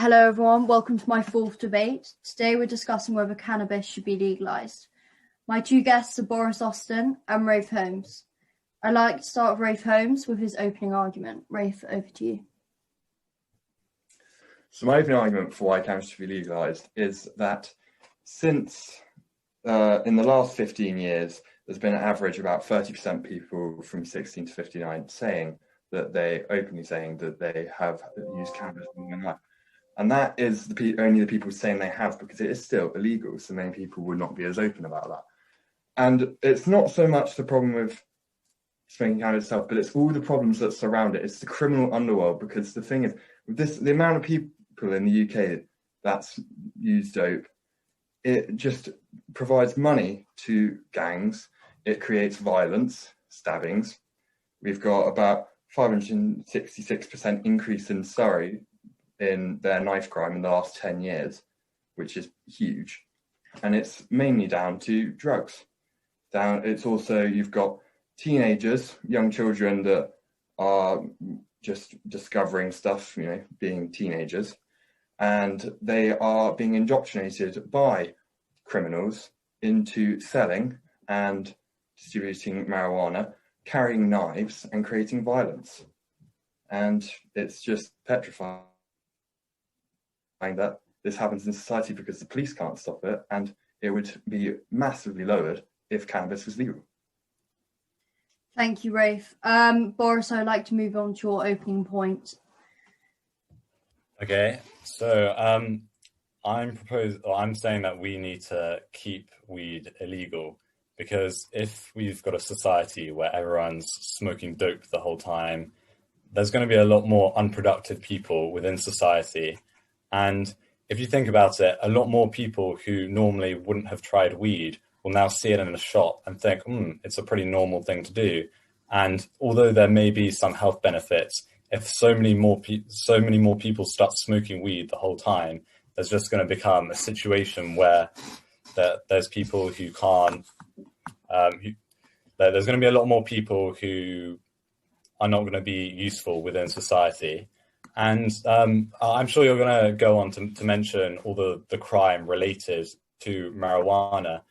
Hello everyone, welcome to my fourth debate. Today we're discussing whether cannabis should be legalised. My two guests are Boris Austin and Rafe Holmes. I'd like to start with Rafe Holmes with his opening argument. Rafe, over to you. So my opening argument for why cannabis should be legalised is that since in the last 15 years, there's been an average about 30% people from 16 to 59 openly saying that they have used cannabis in their life. And that is only the people saying they have, because it is still illegal. So many people would not be as open about that. And it's not so much the problem with smoking cannabis itself, but it's all the problems that surround it. It's the criminal underworld, because the thing is, with the amount of people in the UK that's use dope, it just provides money to gangs. It creates violence, stabbings. We've got about 566% increase in Surrey in their knife crime in the last 10 years, which is huge. And it's mainly down to drugs. It's also, you've got teenagers, young children that are just discovering stuff, being teenagers, and they are being indoctrinated by criminals into selling and distributing marijuana, carrying knives, and creating violence. And it's just petrifying that this happens in society, because the police can't stop it, and it would be massively lowered if cannabis was legal. Thank you, Rafe. Boris, I'd like to move on to your opening point. Okay, so I'm saying that we need to keep weed illegal, because if we've got a society where everyone's smoking dope the whole time, there's going to be a lot more unproductive people within society. And if you think about it, a lot more people who normally wouldn't have tried weed will now see it in a shop and think, it's a pretty normal thing to do. And although there may be some health benefits, if so many more people start smoking weed the whole time, there's just going to become a situation where there's people who can't. There's going to be a lot more people who are not going to be useful within society. And I'm sure you're going to go on to mention all the crime related to marijuana.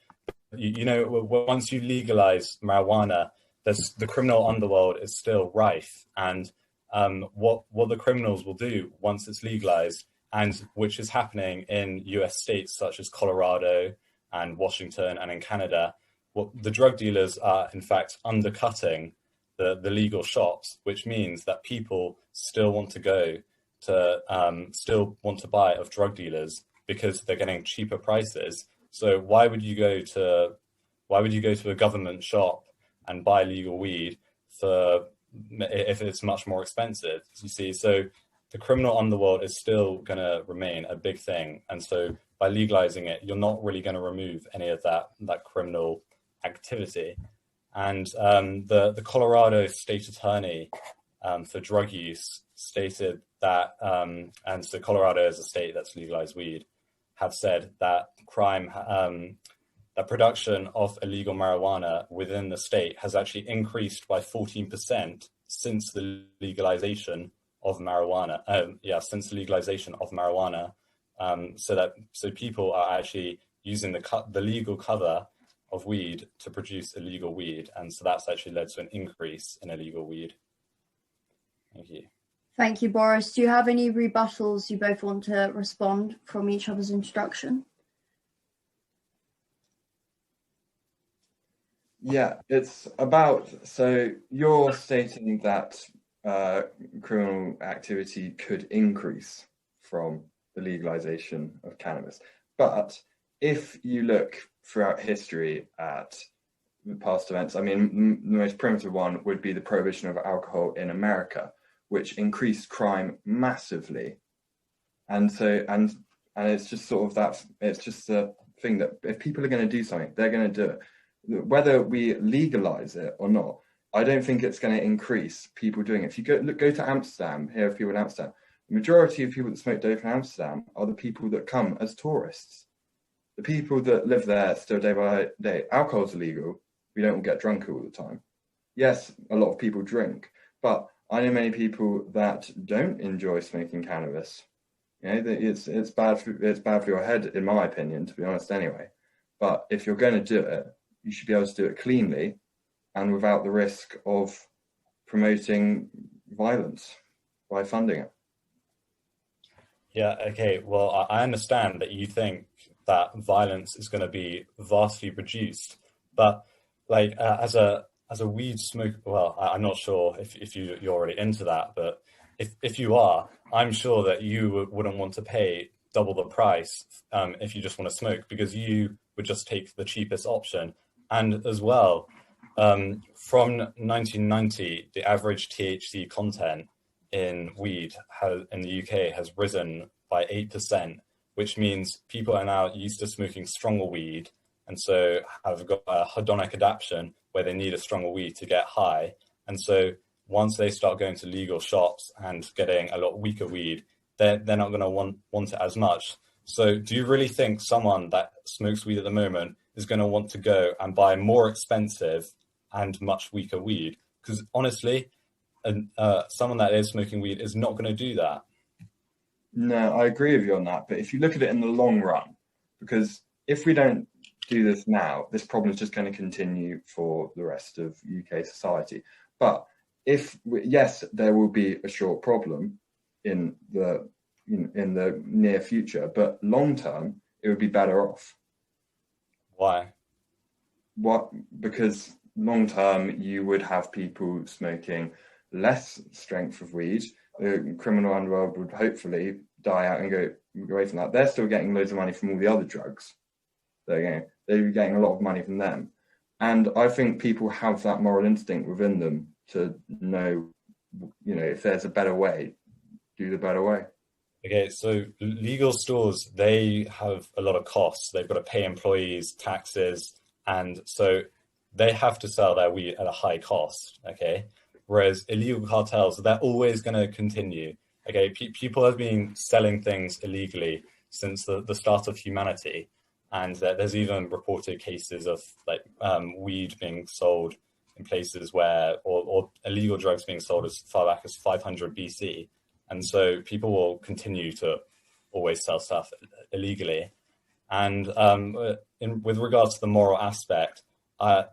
Once you legalize marijuana, the criminal underworld is still rife. And what the criminals will do once it's legalized, and which is happening in US states such as Colorado and Washington and in Canada, the drug dealers are in fact undercutting the legal shops, which means that people still want to buy of drug dealers because they're getting cheaper prices. So why would you go to a government shop and buy legal weed if it's much more expensive? You see, so the criminal underworld is still going to remain a big thing, and so by legalizing it, you're not really going to remove any of that criminal activity. And the Colorado state attorney for drug use stated that, and so Colorado is a state that's legalized weed, have said that that production of illegal marijuana within the state has actually increased by 14% since the legalization of marijuana. So people are actually using the legal cover of weed to produce illegal weed, and so that's actually led to an increase in illegal weed. Thank you. Thank you, Boris. Do you have any rebuttals you both want to respond from each other's introduction? Yeah, it's about, so you're stating that criminal activity could increase from the legalization of cannabis. But if you look throughout history at the past events, I mean, the most primitive one would be the prohibition of alcohol in America, which increased crime massively. And so, and it's just sort of that, it's just a thing that if people are going to do something, they're going to do it. Whether we legalize it or not, I don't think it's going to increase people doing it. If you go to Amsterdam, hear of people in Amsterdam, the majority of people that smoke dope in Amsterdam are the people that come as tourists. The people that live there still day by day. Alcohol's illegal. We don't all get drunk all the time. Yes, a lot of people drink, but I know many people that don't enjoy smoking cannabis. You know, it's bad for your head, in my opinion, to be honest. Anyway, but if you're going to do it, you should be able to do it cleanly and without the risk of promoting violence by funding it. Yeah, okay. Well, I understand that you think that violence is going to be vastly reduced, but like as a weed smoker, well, I'm not sure if you're already into that, but if you are, I'm sure that you wouldn't want to pay double the price if you just want to smoke, because you would just take the cheapest option. And as well, from 1990, the average THC content in weed in the UK has risen by 8%, which means people are now used to smoking stronger weed, and so have got a hedonic adaptation where they need a stronger weed to get high. And so once they start going to legal shops and getting a lot weaker weed, they're not going to want it as much. So do you really think someone that smokes weed at the moment is going to want to go and buy more expensive and much weaker weed? Because honestly, someone that is smoking weed is not going to do that. No, I agree with you on that. But if you look at it in the long run, because if we don't do this now, this problem is just going to continue for the rest of UK society. But yes, there will be a short problem in the near future, but long term, it would be better off. Why? Because long term, you would have people smoking less strength of weed. The criminal underworld would hopefully die out and go away from that. They're still getting loads of money from all the other drugs. They're getting a lot of money from them. And I think people have that moral instinct within them to know, if there's a better way, do the better way. Okay, so legal stores, they have a lot of costs. They've got to pay employees, taxes, and so they have to sell their weed at a high cost, okay? Whereas illegal cartels, they're always going to continue. Okay, people have been selling things illegally since the start of humanity, and there's even reported cases of weed being sold in places where, or illegal drugs being sold as far back as 500 BC, and so people will continue to always sell stuff illegally. And with regards to the moral aspect,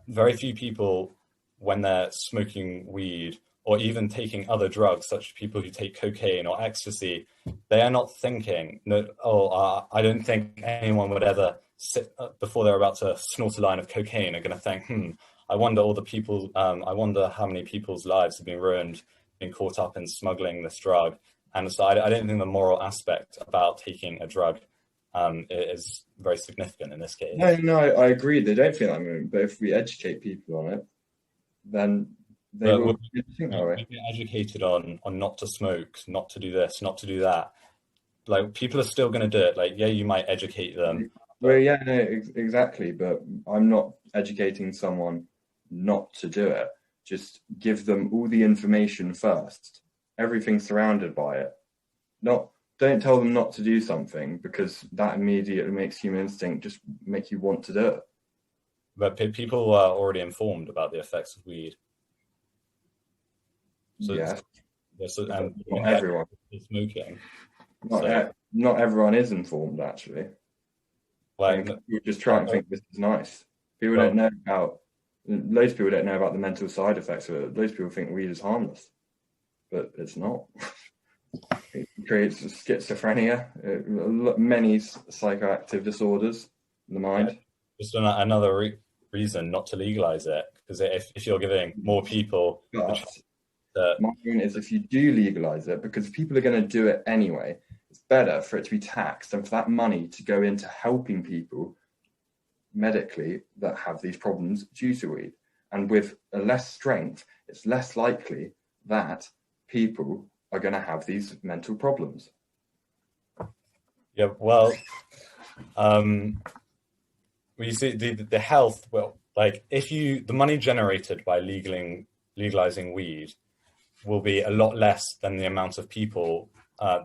very few people, when they're smoking weed or even taking other drugs, such as people who take cocaine or ecstasy, they are not thinking, I don't think anyone would ever sit before they're about to snort a line of cocaine are going to think, I wonder I wonder how many people's lives have been ruined, been caught up in smuggling this drug. And so I don't think the moral aspect about taking a drug is very significant in this case. No, I agree. They don't feel that moment, but if we educate people on it, then they will think that way. Be educated on not to smoke, not to do this, not to do that. Like, people are still going to do it. Like, yeah, you might educate them. Well, yeah, no, exactly. But I'm not educating someone not to do it. Just give them all the information first. Everything surrounded by it. Don't tell them not to do something, because that immediately makes human instinct just make you want to do it. But people are already informed about the effects of weed. So, yeah. So, and not everyone is smoking. Not everyone is informed, actually. People just try and think this is nice. People don't know about. Loads of people don't know about the mental side effects of it. Loads of people think weed is harmless, but it's not. It creates schizophrenia, many psychoactive disorders in the mind. Just another reason not to legalize it, because if you're giving more people. My point is, if you do legalize it, because people are going to do it anyway, it's better for it to be taxed and for that money to go into helping people medically that have these problems due to weed. And with a less strength, it's less likely that people are going to have these mental problems. Yeah, well, you see the health. Well, like the money generated by legalizing weed will be a lot less than the amount of people,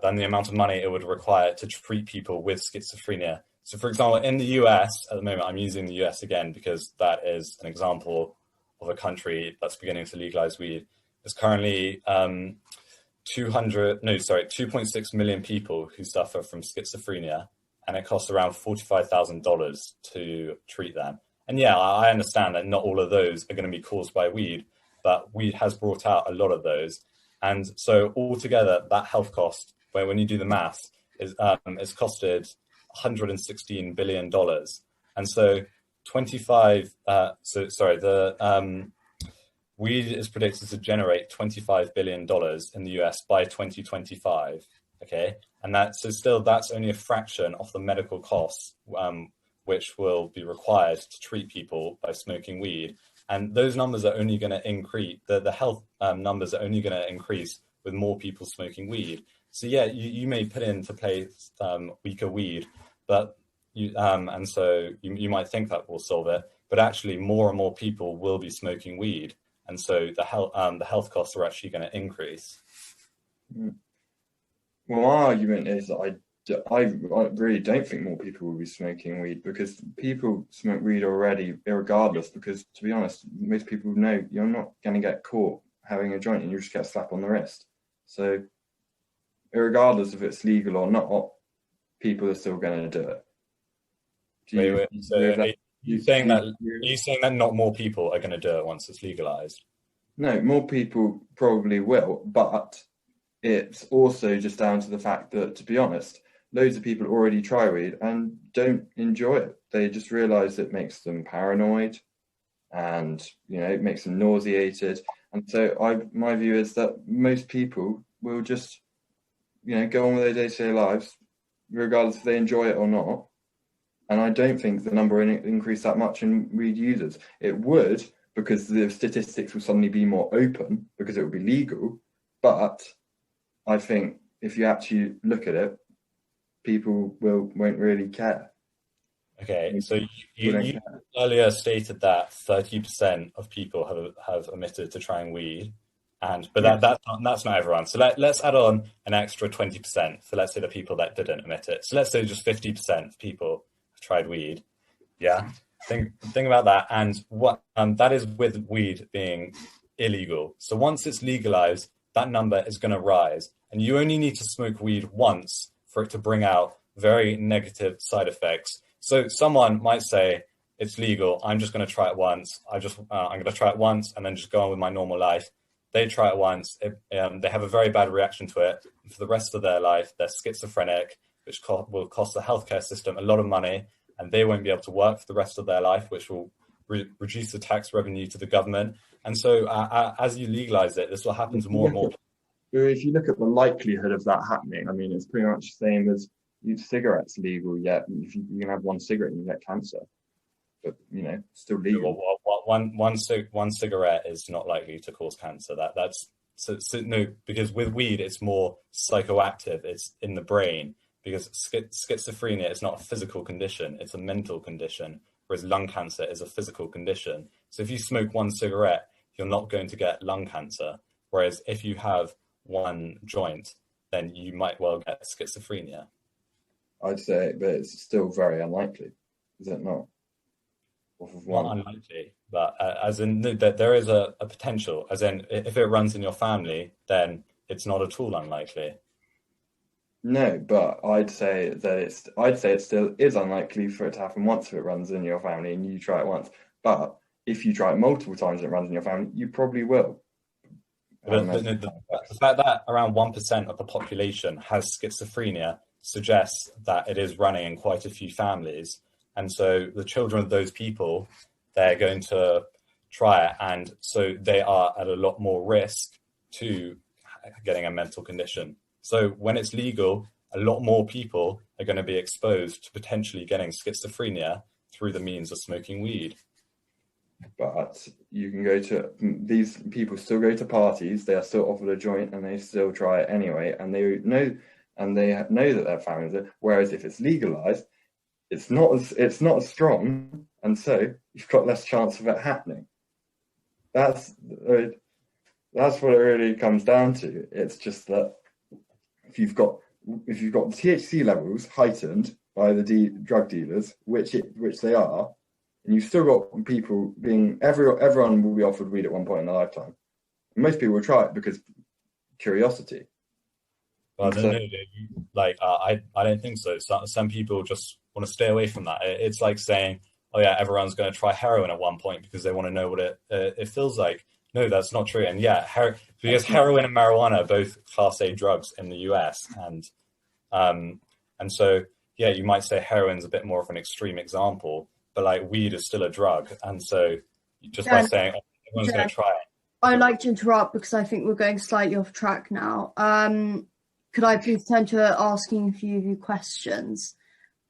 than the amount of money it would require to treat people with schizophrenia. So, for example, in the US at the moment, I'm using the US again because that is an example of a country that's beginning to legalize weed. There's currently 2.6 million people who suffer from schizophrenia, and it costs around $45,000 to treat them. And yeah, I understand that not all of those are going to be caused by weed, but weed has brought out a lot of those. And so altogether, that health cost, when you do the maths, is costed $116 billion. And so weed is predicted to generate $25 billion in the US by 2025. Okay, and that's only a fraction of the medical costs which will be required to treat people by smoking weed. And those numbers are only going to increase. The health numbers are only going to increase with more people smoking weed. So yeah, you may put into place weaker weed, but you might think that will solve it. But actually, more and more people will be smoking weed, and so the health costs are actually going to increase. Well, my argument is that I really don't think more people will be smoking weed, because people smoke weed already, irregardless. Because to be honest, most people know you're not going to get caught having a joint, and you just get a slap on the wrist. So, irregardless if it's legal or not, people are still going to do it. Are you saying that not more people are going to do it once it's legalized? No, more people probably will, but it's also just down to the fact that, to be honest, loads of people already try weed and don't enjoy it. They just realize it makes them paranoid, and it makes them nauseated. And so my view is that most people will just go on with their day-to-day lives regardless if they enjoy it or not. And I don't think the number will increase that much in weed users. It would, because the statistics will suddenly be more open because it will be legal. But I think if you actually look at it, people won't really care. Okay, so you earlier stated that 30% of people have admitted to trying weed, but that's not everyone. So let's add on an extra 20%. So let's say the people that didn't admit it. So let's say just 50% of people have tried weed. Yeah, think about that, and what that is with weed being illegal. So once it's legalized, that number is going to rise, and you only need to smoke weed once for it to bring out very negative side effects. So someone might say, it's legal, I'm just going to try it once. I'm going to try it once and then just go on with my normal life. They try it once, they have a very bad reaction to it. For the rest of their life, they're schizophrenic, which will cost the healthcare system a lot of money, and they won't be able to work for the rest of their life, which will reduce the tax revenue to the government. And so as you legalize it, this will happen to more and more people. If you look at the likelihood of that happening, I mean, it's pretty much the same as cigarettes legal, yet if you can have one cigarette and you get cancer, but still legal. One cigarette is not likely to cause cancer. No, because with weed it's more psychoactive. It's in the brain, because schizophrenia is not a physical condition; it's a mental condition. Whereas lung cancer is a physical condition. So if you smoke one cigarette, you're not going to get lung cancer. Whereas if you have one joint, then you might well get schizophrenia. I'd say, but it's still very unlikely, is it not? Not unlikely, but as in that there is a potential. As in, if it runs in your family, then it's not at all unlikely. No, but I'd say it still is unlikely for it to happen once if it runs in your family and you try it once. But if you try it multiple times and it runs in your family, you probably will. But the fact that around 1% of the population has schizophrenia suggests that it is running in quite a few families. And so the children of those people, they're going to try it. And so they are at a lot more risk to getting a mental condition. So when it's legal, a lot more people are going to be exposed to potentially getting schizophrenia through the means of smoking weed. But you can these people still go to parties, they are still offered a joint and they still try it anyway. And they know that their families are, whereas if it's legalized, it's not as strong, and so you've got less chance of it happening. That's what it really comes down to. It's just that if you've got THC levels heightened by the drug dealers, which they are, and you've still got people everyone will be offered weed at one point in their lifetime. Most people will try it because curiosity. Well, So, no, I don't think so. Some people just want to stay away from that. It's like saying, oh yeah, everyone's going to try heroin at one point because they want to know what it feels like. No, that's not true. And yeah, because heroin and marijuana are both Class A drugs in the US, and so yeah, you might say heroin's a bit more of an extreme example, but like weed is still a drug, and so just by saying everyone's going to try it. I'd like to interrupt because I think we're going slightly off track now. Could I please turn to asking a few of you questions?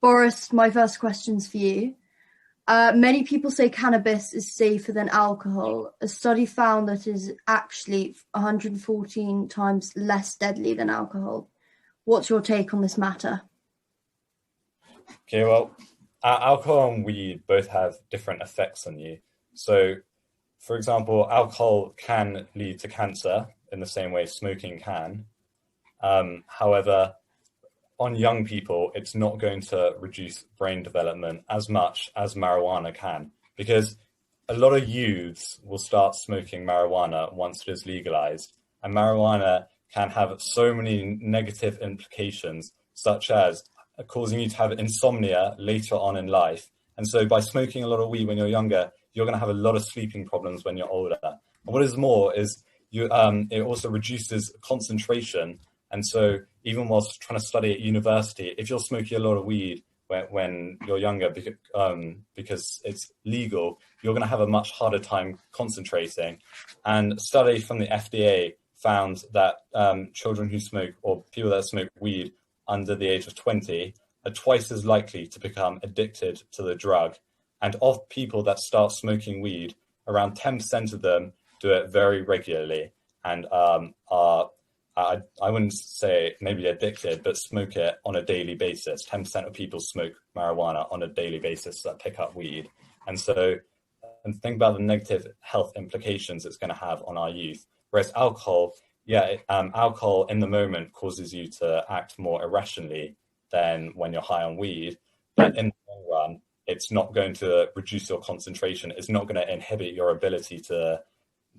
Boris, my first question's for you. Many people say cannabis is safer than alcohol. A study found that it is actually 114 times less deadly than alcohol. What's your take on this matter? Okay, well, alcohol and weed both have different effects on you. So, for example, alcohol can lead to cancer in the same way smoking can. However, on young people, it's not going to reduce brain development as much as marijuana can, because a lot of youths will start smoking marijuana once it is legalized, and marijuana can have so many negative implications, such as causing you to have insomnia later on in life. And so by smoking a lot of weed when you're younger, you're going to have a lot of sleeping problems when you're older. And what is more is it also reduces concentration. And so even whilst trying to study at university, if you're smoking a lot of weed when you're younger because it's legal, you're going to have a much harder time concentrating. And a study from the FDA found that children who smoke, or people that smoke weed under the age of 20, are twice as likely to become addicted to the drug. And of people that start smoking weed, around 10% of them do it very regularly and are, I wouldn't say maybe addicted, but smoke it on a daily basis. 10% of people smoke marijuana on a daily basis that pick up weed. And so, and think about the negative health implications it's going to have on our youth. Whereas alcohol, alcohol in the moment causes you to act more irrationally than when you're high on weed. But in the long run, it's not going to reduce your concentration. It's not going to inhibit your ability to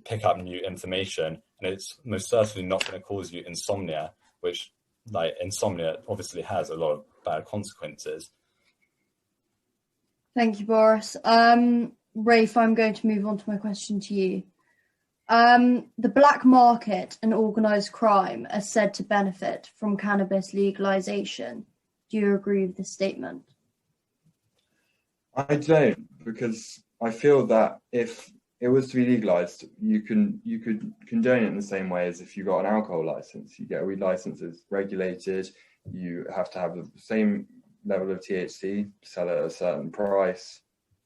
pick up new information. And it's most certainly not going to cause you insomnia, which, like, insomnia obviously has a lot of bad consequences. Thank you, Boris. Rafe, I'm going to move on to my question to you. The black market and organised crime are said to benefit from cannabis legalisation. Do you agree with this statement? I don't, because I feel that if it was to be legalised, you could condone it in the same way as if you got an alcohol licence. You get a weed licence, it's regulated, you have to have the same level of THC, sell it at a certain price,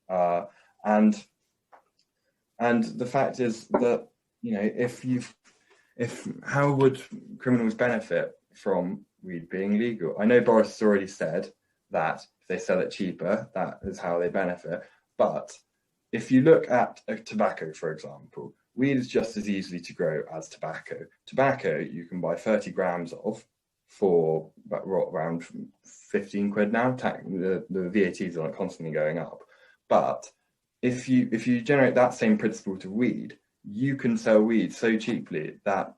and the fact is that, you know, how would criminals benefit from weed being legal? I know Boris has already said that if they sell it cheaper, that is how they benefit. But if you look at tobacco, for example, weed is just as easily to grow as tobacco. Tobacco you can buy 30 grams of for around 15 quid now. The VATs are constantly going up. But if you generate that same principle to weed, you can sell weed so cheaply that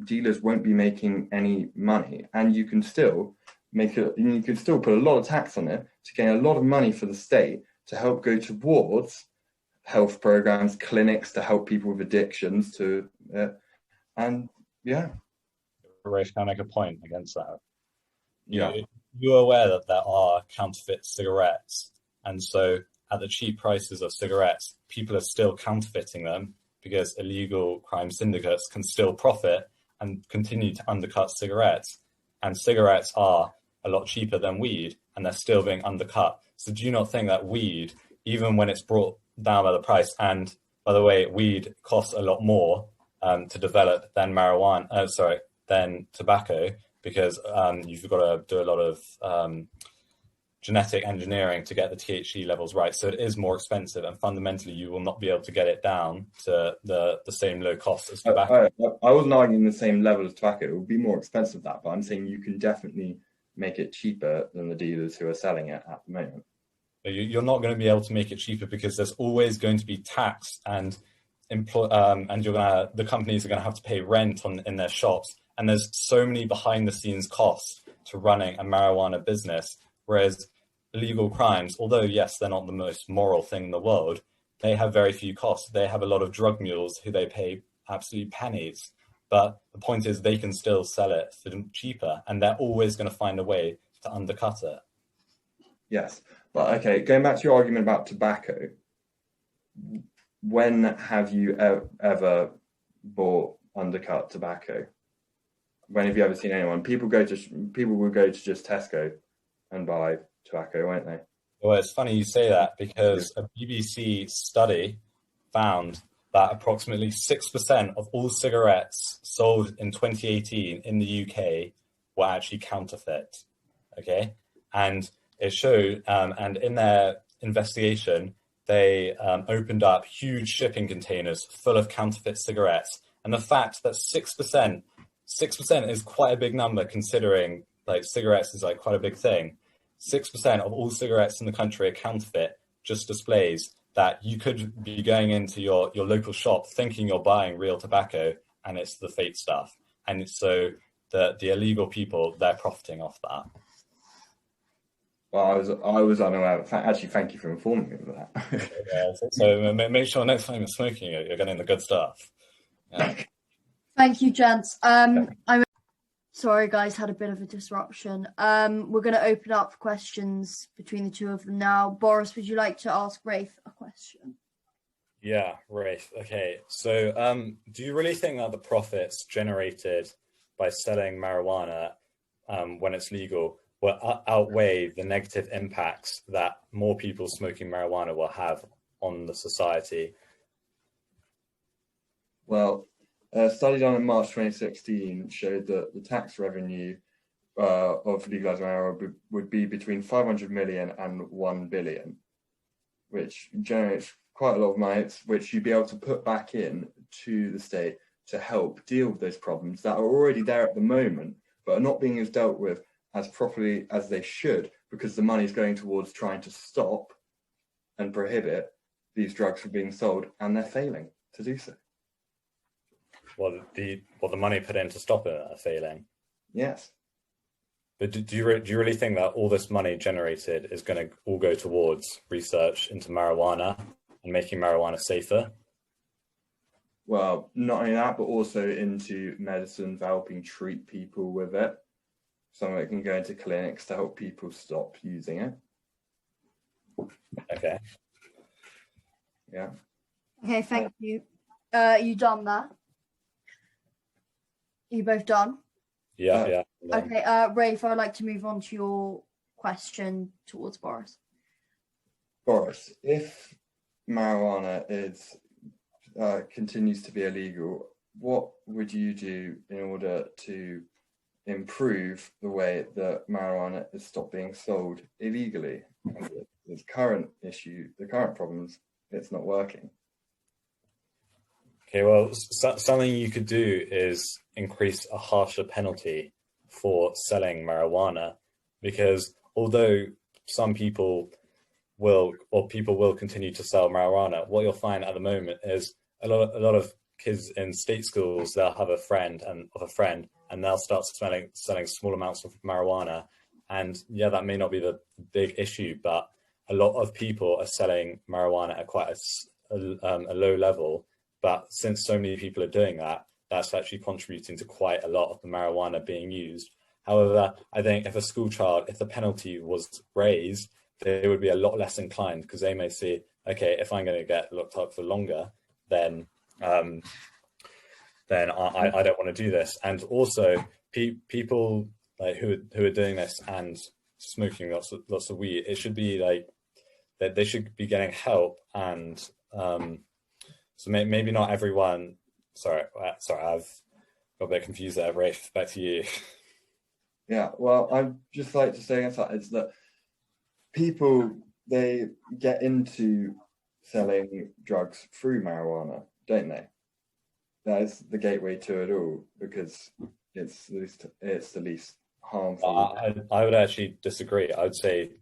dealers won't be making any money, and you can still put a lot of tax on it to gain a lot of money for the state to help go towards health programs, clinics to help people with addictions and yeah. Rafe, can I make a point against that? Yeah. You're aware that there are counterfeit cigarettes, and so at the cheap prices of cigarettes, people are still counterfeiting them because illegal crime syndicates can still profit and continue to undercut cigarettes. And cigarettes are a lot cheaper than weed, and they're still being undercut. So do you not think that weed, even when it's brought down by the price, and by the way, weed costs a lot more to develop than than tobacco, because you've got to do a lot of genetic engineering to get the THC levels right. So it is more expensive, and fundamentally you will not be able to get it down to the same low cost as tobacco. I wasn't arguing the same level as tobacco. It would be more expensive that, but I'm saying you can definitely make it cheaper than the dealers who are selling it at the moment. You're not going to be able to make it cheaper because there's always going to be tax and the companies are going to have to pay rent in their shops, And there's so many behind the scenes costs to running a marijuana business, whereas illegal crimes, although yes, they're not the most moral thing in the world, they have very few costs. They have a lot of drug mules who they pay absolute pennies. But the point is they can still sell it for cheaper, and they're always going to find a way to undercut it. Yes. But okay, going back to your argument about tobacco, when have you ever bought undercut tobacco? When have you ever seen anyone? People will go to just Tesco and buy tobacco, won't they? Well, it's funny you say that, because a BBC study found that approximately 6% of all cigarettes sold in 2018 in the UK were actually counterfeit. Okay, and it showed, and in their investigation, they opened up huge shipping containers full of counterfeit cigarettes. And the fact that 6% is quite a big number, considering like cigarettes is like quite a big thing. 6% of all cigarettes in the country are counterfeit just displays that you could be going into your local shop thinking you're buying real tobacco, and it's the fake stuff. And so the illegal people, they're profiting off that. Well, I was unaware. Actually, thank you for informing me of that. Yeah, so make sure next time you're smoking, you're getting the good stuff. Yeah. Thank you, gents. Sorry, guys, had a bit of a disruption. We're going to open up questions between the two of them now. Boris, would you like to ask Rafe a question? Yeah, Rafe. Okay, so do you really think that the profits generated by selling marijuana when it's legal will outweigh the negative impacts that more people smoking marijuana will have on the society? Well, a study done in March 2016 showed that the tax revenue of legalized marijuana would be between 500 million and 1 billion, which generates quite a lot of money, which you'd be able to put back in to the state to help deal with those problems that are already there at the moment, but are not being as dealt with as properly as they should, because the money is going towards trying to stop and prohibit these drugs from being sold, and they're failing to do so. Well, the money put in to stop it are failing. Yes. But do you really think that all this money generated is going to all go towards research into marijuana and making marijuana safer? Well, not only that, but also into medicine for helping treat people with it. Some of it can go into clinics to help people stop using it. Okay. Yeah. Okay, thank you. You done that? You both done? Yeah. Okay, Rafe, I'd like to move on to your question towards Boris. Boris, if marijuana continues to be illegal, what would you do in order to improve the way that marijuana is stopped being sold illegally? The current problems, it's not working. Okay, well, something you could do is increase a harsher penalty for selling marijuana, because although some people will continue to sell marijuana, what you'll find at the moment is a lot of kids in state schools, they'll have a friend and they'll start selling small amounts of marijuana. And yeah, that may not be the big issue, but a lot of people are selling marijuana at quite a low level. But since so many people are doing that, that's actually contributing to quite a lot of the marijuana being used. However, I think if a school child, if the penalty was raised, they would be a lot less inclined, because they may see, okay, if I'm going to get locked up for longer, then I don't want to do this. And also, people like who are doing this and smoking lots of weed, it should be like that they should be getting help. And so maybe not everyone. Sorry, I've got a bit confused there. Rafe, back to you. Yeah, well, I'd just like to say against that is that people, they get into selling drugs through marijuana, don't they? That is the gateway to it all, because it's the least harmful. I would actually disagree. I would say,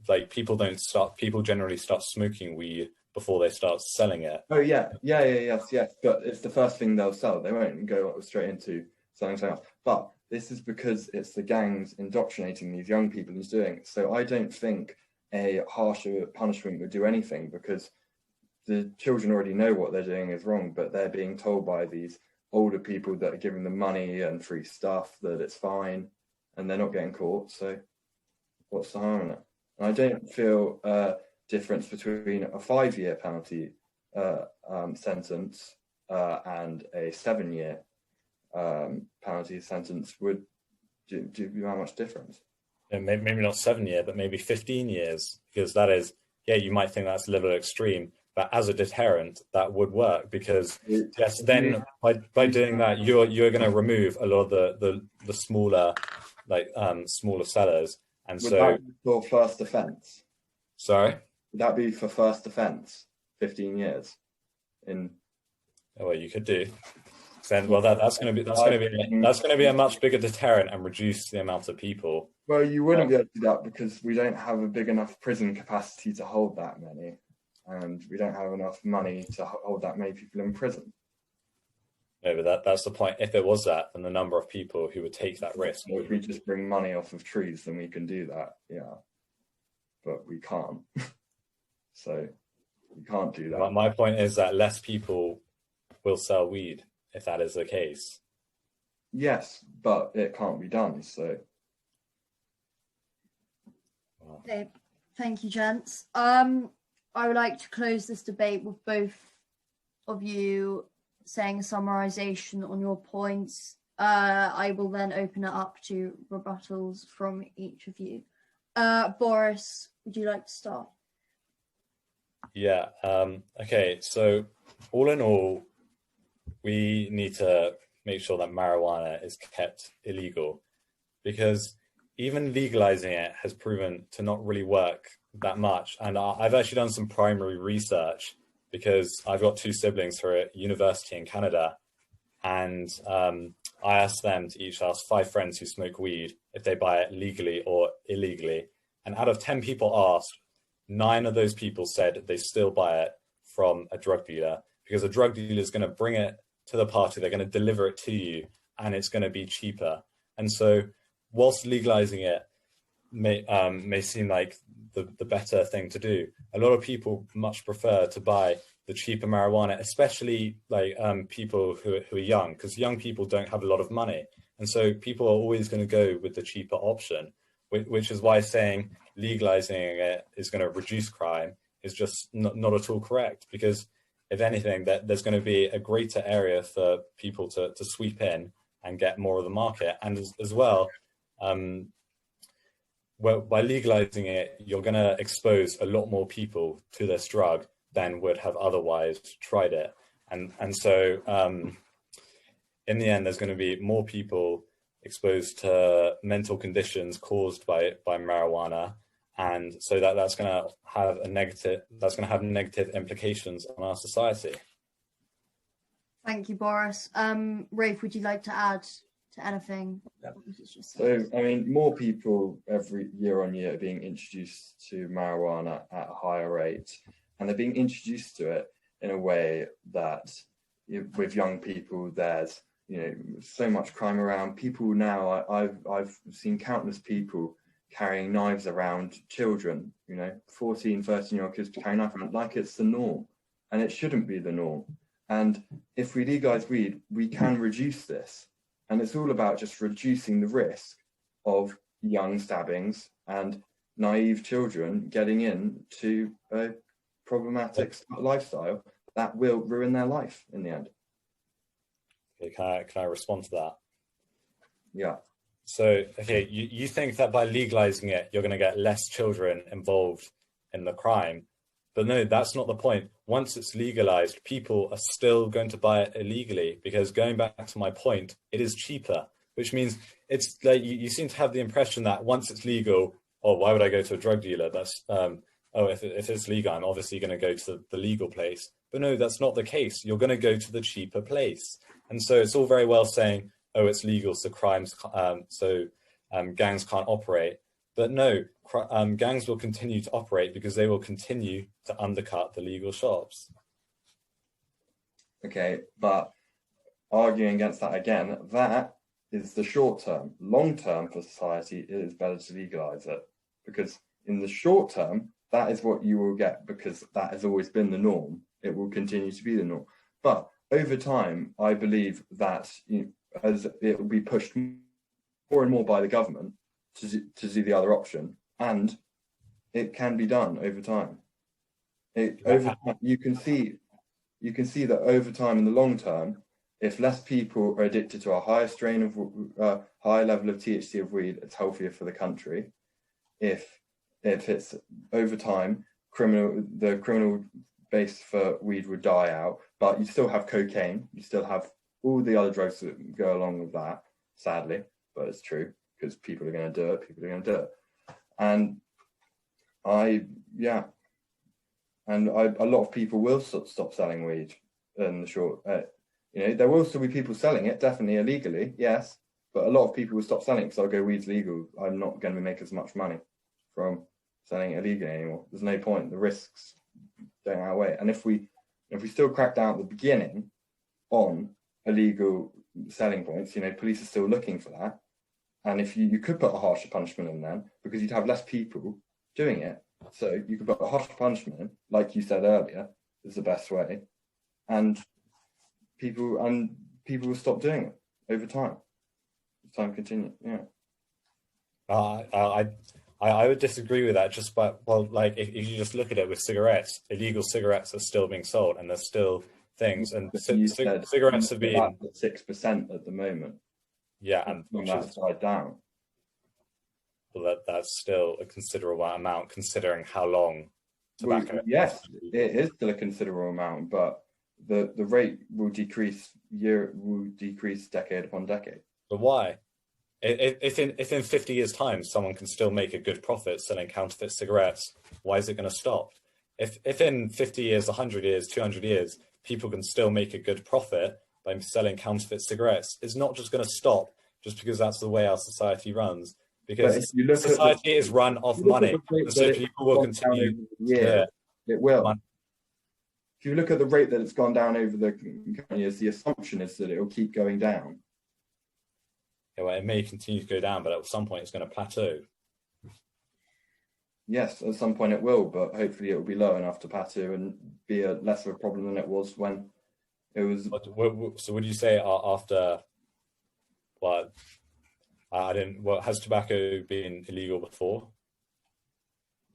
like, people generally start smoking weed before they start selling it. Oh yes. But it's the first thing they'll sell. They won't go straight into selling something else. But this is because it's the gangs indoctrinating these young people who's doing it. So I don't think a harsher punishment would do anything, because the children already know what they're doing is wrong, but they're being told by these older people that are giving them money and free stuff that it's fine, and they're not getting caught. So what's the harm in it? And I don't feel a difference between a 5-year penalty sentence and a 7-year penalty sentence would do how much difference. And maybe not 7 year, but maybe 15 years, because that is, yeah, you might think that's a little extreme, but as a deterrent, that would work, because yes, then by doing that, you're going to remove a lot of the smaller, like smaller sellers, and would that be for first offence? Sorry, would that be for first offence? 15 years in. Oh, well, you could do. Then, well, that's going to be a much bigger deterrent and reduce the amount of people. Well, you wouldn't be able to do that because we don't have a big enough prison capacity to hold that many, and we don't have enough money to hold that many people in prison. No, but that's the point. If it was that, then the number of people who would take that risk. So if we just bring money off of trees, then we can do that, yeah. But we can't. So we can't do that. My point is that less people will sell weed if that is the case. Yes, but it can't be done, so. Okay, thank you, gents. I would like to close this debate with both of you saying a summarization on your points. I will then open it up to rebuttals from each of you. Boris, would you like to start? Yeah. Okay. So all in all, we need to make sure that marijuana is kept illegal, because even legalizing it has proven to not really work that much. And I've actually done some primary research, because I've got 2 siblings who are at university in Canada, and I asked them to each ask 5 friends who smoke weed if they buy it legally or illegally. And out of 10 people asked, 9 of those people said they still buy it from a drug dealer, because a drug dealer is going to bring it to the party, they're going to deliver it to you, and it's going to be cheaper. And so whilst legalizing it may seem like the better thing to do, a lot of people much prefer to buy the cheaper marijuana, especially like people who are young, because young people don't have a lot of money. And so people are always going to go with the cheaper option, which is why saying legalizing it is going to reduce crime is just not at all correct, because if anything, that there's going to be a greater area for people to sweep in and get more of the market. And as well, well, by legalizing it, you're going to expose a lot more people to this drug than would have otherwise tried it. And so in the end, there's going to be more people exposed to mental conditions caused by marijuana. And so that's going to have negative implications on our society. Thank you, Boris. Rafe, would you like to add to anything? Yeah. So, I mean, more people every year on year are being introduced to marijuana at a higher rate, and they're being introduced to it in a way that, with young people, there's so much crime around. People now, I've seen countless people carrying knives around children, 14, 13-year-old kids carrying knives around like it's the norm, and it shouldn't be the norm. And if we legalize weed, we can reduce this. And it's all about just reducing the risk of young stabbings and naive children getting into a problematic lifestyle that will ruin their life in the end. Okay, can I respond to that? Yeah. So, okay, you think that by legalizing it, you're going to get less children involved in the crime. But no, that's not the point. Once it's legalized, people are still going to buy it illegally, because going back to my point, it is cheaper, which means it's like you seem to have the impression that once it's legal, oh, why would I go to a drug dealer? That's, if it's legal, I'm obviously going to go to the legal place. But no, that's not the case. You're going to go to the cheaper place. And so it's all very well saying, oh, it's legal, so gangs can't operate. But no, gangs will continue to operate because they will continue to undercut the legal shops. Okay, but arguing against that again, that is the short term. Long term for society, it is better to legalise it, because in the short term, that is what you will get, because that has always been the norm. It will continue to be the norm. But over time, I believe that as it will be pushed more and more by the government to do the other option, and it can be done over time. Over time, you can see that over time, in the long term, if less people are addicted to a higher strain of higher level of THC of weed, it's healthier for the country. If it's over time, the criminal base for weed would die out, but you still have cocaine, you still have all the other drugs that go along with that, sadly, but it's true, because people are going to do it. And a lot of people will stop selling weed in the short. There will still be people selling it, definitely illegally, yes, but a lot of people will stop selling it because they'll go, weed's legal. I'm not going to make as much money from selling it illegally anymore. There's no point. The risks don't outweigh. And if we still crack down at the beginning on illegal selling points, police are still looking for that. And if you could put a harsher punishment in then, because you'd have less people doing it. So you could put a harsher punishment in, like you said earlier, is the best way. And people will stop doing it over time. As time continues, yeah. I would disagree with that. If you just look at it with cigarettes, illegal cigarettes are still being sold, and there's still things. And cigarettes have been at 6% at the moment. Yeah, and that's died down. Well, that's still a considerable amount, considering how long tobacco. Yes, it is still a considerable amount, but the rate will decrease decade upon decade. But why? If in 50 years' time someone can still make a good profit selling counterfeit cigarettes, why is it going to stop? If in 50 years, 100 years, 200 years, people can still make a good profit by selling counterfeit cigarettes, it's not just going to stop just because that's the way our society runs. Because society is run off money, so people will continue. Yeah, it will. If you look at the rate that it's gone down over the years, the assumption is that it will keep going down. Yeah, well, it may continue to go down, but at some point it's going to plateau. Yes, at some point it will, but hopefully it will be low enough to plateau and be less of a problem than it was when it was. So would you say after what? Has tobacco been illegal before?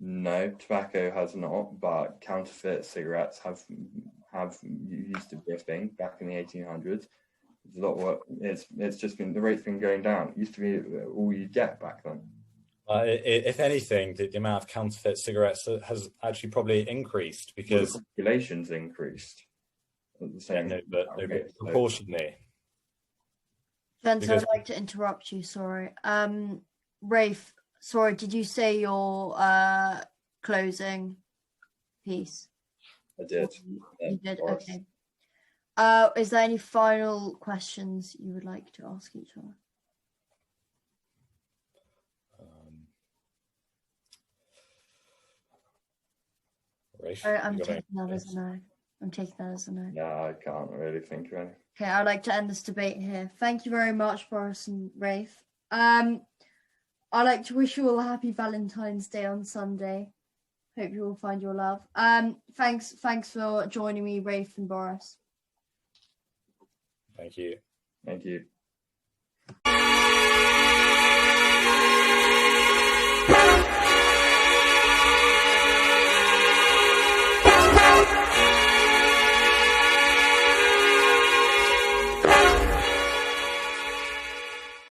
No, tobacco has not, but counterfeit cigarettes have used to be a thing back in the 1800s. There's a lot of work. It's just been, the rate's been going down. It used to be all you get back then. If anything, the amount of counterfeit cigarettes has actually probably increased because the population's increased at the same. Yeah, but proportionally. Vince, I'd like to interrupt you. Sorry, Rafe. Sorry, did you say your closing piece? I did. You did. Okay. Is there any final questions you would like to ask each other? Rafe, I'm taking that as a no. No, I can't really think of any. Okay, I'd like to end this debate here. Thank you very much, Boris and Rafe. I'd like to wish you all a happy Valentine's Day on Sunday. Hope you all find your love. Thanks for joining me, Rafe and Boris. Thank you. Thank you.